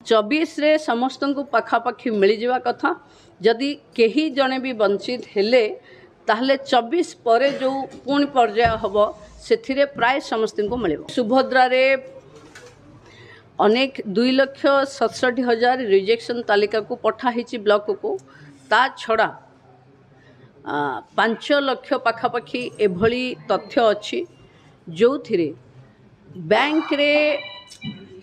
24 रे समस्त को पाखापाखि मिल जावा कथा जदि कहीं जड़े भी वंचित हेले ताहले 24 पर जो पुणी पर्याय हम से प्राय समस्त को मिल सुभद्रा रे अनेक 2,67,000 रिजेक्शन तालिका को पठाही ब्लॉक को ता छड़ा 5 लाख पाखापाखि एभली तथ्य अच्छी जो थी बैंक रे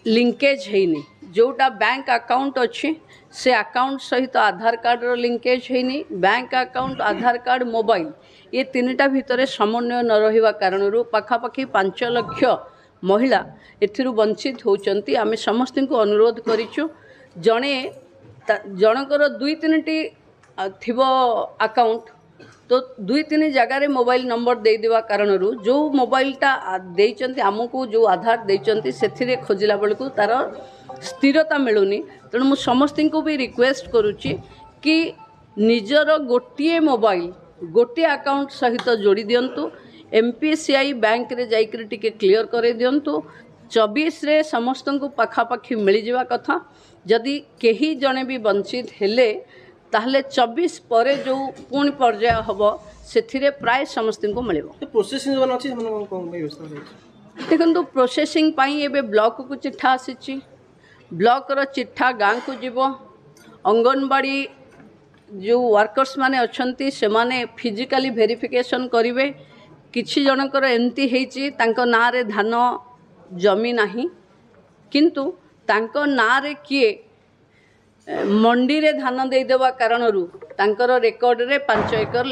लिंकेज हैनी जोटा बैंक अकाउंट अच्छी से अकाउंट सहित आधार कार्ड रो लिंकेज हैनी बैंक अकाउंट आधार कार्ड मोबाइल ये तीनटा भितर समन्वय न रहिबा कारणरू पाखापाखि 5 लाख महिला एथिरु वंचित होउचंती। आमे समस्त को अनुरोध करिछु जणे जनकर 2-3टी थिबो अकाउंट तो 2-3 जगार मोबाइल नंबर दे देवा कारणरू जो मोबाइलटा देइचंती आमको जो आधार देइचंती सेथिरे खोजिला बेलकू तार स्थिरता मिलूनी। तेणु मु समस्त को भी रिक्वेस्ट करुच्ची कि निजर गोटे मोबाइल गोटे अकाउंट सहित जोड़ी दिंतु एमपीसीआई बैंक रे जाइकरी टिके क्लियर करे दिंतु 24 रे समस्त को पाखापाखि मिल जावा कथा जदि कहीं जड़े भी वंचित हेले ताहले 24 पर जो पुणी पर्याय हम से प्राय समस्त को मिल देखो प्रोसेसिंग एबे ब्लॉक को चिठा आसी ब्लॉक रो चिठा गाँ को जीव अंगनवाड़ी जो वर्कर्स माने अच्छंती से माने फिजिकली वेरिफिकेशन करेंगे किछि जनकर एमती हेची तांको ना रे धान जमी नाही किंतु तांको ना रे किए मंडी रे धान दे देवा कारणरू तांकर रेकॉर्ड रे 5 एकर